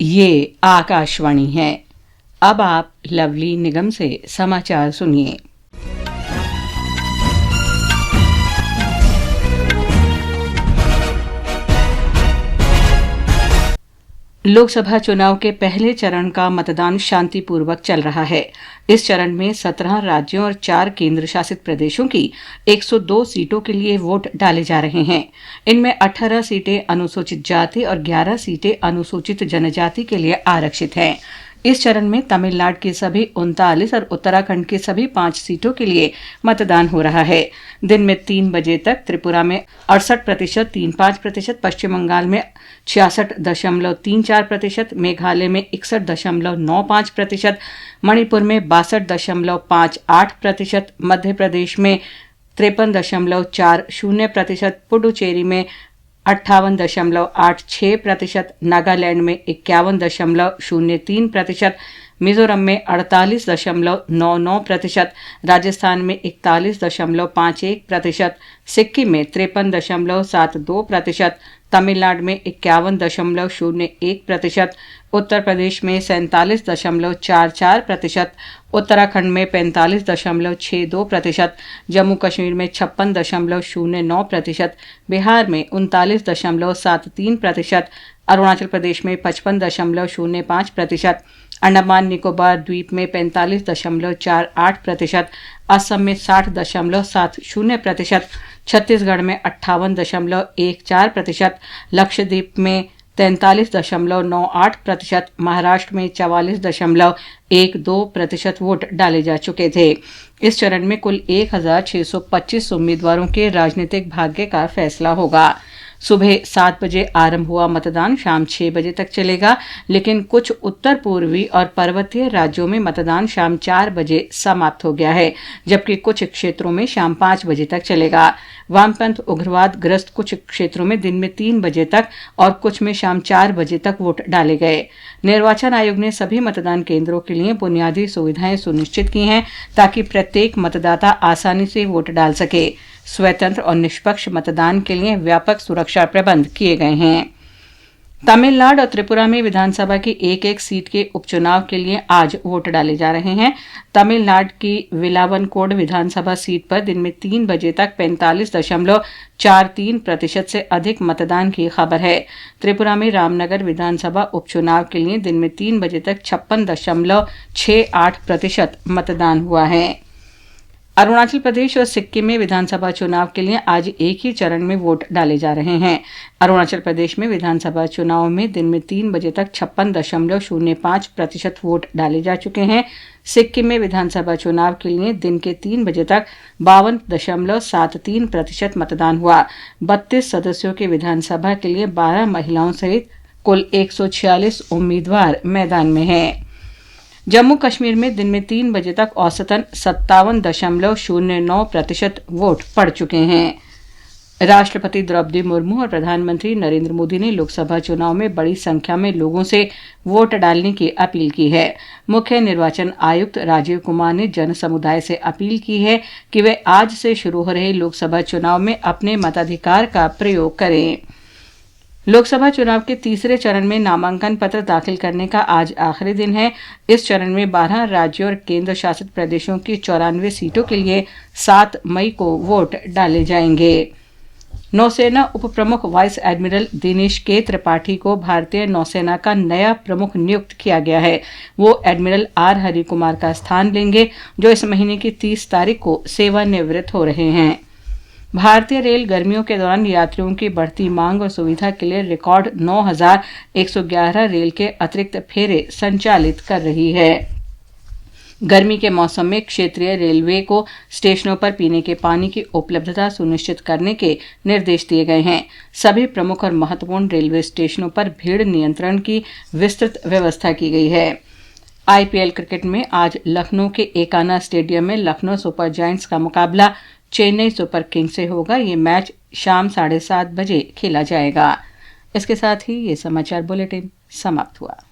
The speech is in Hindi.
ये आकाशवाणी है। अब आप लवली निगम से समाचार सुनिए। लोकसभा चुनाव के पहले चरण का मतदान शांतिपूर्वक चल रहा है। इस चरण में 17 राज्यों और 4 केंद्र शासित प्रदेशों की 102 सीटों के लिए वोट डाले जा रहे हैं। इनमें 18 सीटें अनुसूचित जाति और 11 सीटें अनुसूचित जनजाति के लिए आरक्षित हैं। इस चरण में तमिलनाडु की सभी 39 और उत्तराखंड की सभी 5 सीटों के लिए मतदान हो रहा है। दिन में 3 बजे तक त्रिपुरा में 68%, 35%, पश्चिम बंगाल में 66.34%, मेघालय में 61.95%, मणिपुर में 62.58%, मध्य प्रदेश में 53.40%, पुडुचेरी में 58.86%, नागालैंड में 51.03%, मिजोरम में 48.99%, राजस्थान में 41.51%, सिक्किम में 53.72%, तमिलनाडु में 51.01%, उत्तर प्रदेश में 47.44%, उत्तराखंड में 45.62%, जम्मू कश्मीर में 56.09%, बिहार में 39.73%, अरुणाचल प्रदेश में 55.05%, अंडमान निकोबार द्वीप में 45.48%, असम में 60.70%, छत्तीसगढ़ में 58.14%, लक्षद्वीप में 43.98%, महाराष्ट्र में 44.12% वोट डाले जा चुके थे। इस चरण में कुल 1625 उम्मीदवारों के राजनीतिक भाग्य का फैसला होगा। सुबह 7 बजे आरंभ हुआ मतदान शाम 6 बजे तक चलेगा, लेकिन कुछ उत्तर पूर्वी और पर्वतीय राज्यों में मतदान शाम 4 बजे समाप्त हो गया है, जबकि कुछ क्षेत्रों में शाम 5 बजे तक चलेगा। वामपंथ उग्रवाद ग्रस्त कुछ क्षेत्रों में दिन में 3 बजे तक और कुछ में शाम 4 बजे तक वोट डाले गए। निर्वाचन आयोग ने सभी मतदान केंद्रों के लिए बुनियादी सुविधाएं सुनिश्चित की हैं, ताकि प्रत्येक मतदाता आसानी से वोट डाल सके। स्वतंत्र और निष्पक्ष मतदान के लिए व्यापक सुरक्षा प्रबंध किए गए हैं। तमिलनाडु और त्रिपुरा में विधानसभा की एक सीट के उपचुनाव के लिए आज वोट डाले जा रहे हैं। तमिलनाडु की विलावनकोड विधानसभा सीट पर दिन में 3 बजे तक 45.43% से अधिक मतदान की खबर है। त्रिपुरा में रामनगर विधानसभा उपचुनाव के लिए दिन में 3 बजे तक 56.68% मतदान हुआ है। अरुणाचल प्रदेश और सिक्किम में विधानसभा चुनाव के लिए आज एक ही चरण में वोट डाले जा रहे हैं। अरुणाचल प्रदेश में विधानसभा चुनाव में दिन में 3 बजे तक 56.05% वोट डाले जा चुके हैं। सिक्किम में विधानसभा चुनाव के लिए दिन के 3 बजे तक 52.73% मतदान हुआ। 32 सदस्यों की विधानसभा के लिए 12 महिलाओं सहित कुल 146 उम्मीदवार मैदान में हैं। जम्मू कश्मीर में दिन में 3 बजे तक औसतन 57.09% वोट पड़ चुके हैं। राष्ट्रपति द्रौपदी मुर्मू और प्रधानमंत्री नरेंद्र मोदी ने लोकसभा चुनाव में बड़ी संख्या में लोगों से वोट डालने की अपील की है। मुख्य निर्वाचन आयुक्त राजीव कुमार ने जन समुदाय से अपील की है कि वे आज से शुरू हो रहे लोकसभा चुनाव में अपने मताधिकार का प्रयोग करें। लोकसभा चुनाव के तीसरे चरण में नामांकन पत्र दाखिल करने का आज आखिरी दिन है। इस चरण में 12 राज्यों और केंद्र शासित प्रदेशों की 94 सीटों के लिए 7 मई को वोट डाले जाएंगे। नौसेना उप प्रमुख वाइस एडमिरल दिनेश के त्रिपाठी को भारतीय नौसेना का नया प्रमुख नियुक्त किया गया है। वो एडमिरल आर हरि कुमार का स्थान लेंगे, जो इस महीने की 30 तारीख को सेवानिवृत्त हो रहे हैं। भारतीय रेल गर्मियों के दौरान यात्रियों की बढ़ती मांग और सुविधा के लिए रिकॉर्ड 9,111 रेल के अतिरिक्त फेरे संचालित कर रही है। गर्मी के मौसम में क्षेत्रीय रेलवे को स्टेशनों पर पीने के पानी की उपलब्धता सुनिश्चित करने के निर्देश दिए गए हैं। सभी प्रमुख और महत्वपूर्ण रेलवे स्टेशनों पर भीड़ नियंत्रण की विस्तृत व्यवस्था की गई है। आईपीएल क्रिकेट में आज लखनऊ के एकाना स्टेडियम में लखनऊ सुपर जायंट्स का मुकाबला चेन्नई सुपर किंग्स से होगा। ये मैच शाम 7:30 बजे खेला जाएगा। इसके साथ ही ये समाचार बुलेटिन समाप्त हुआ।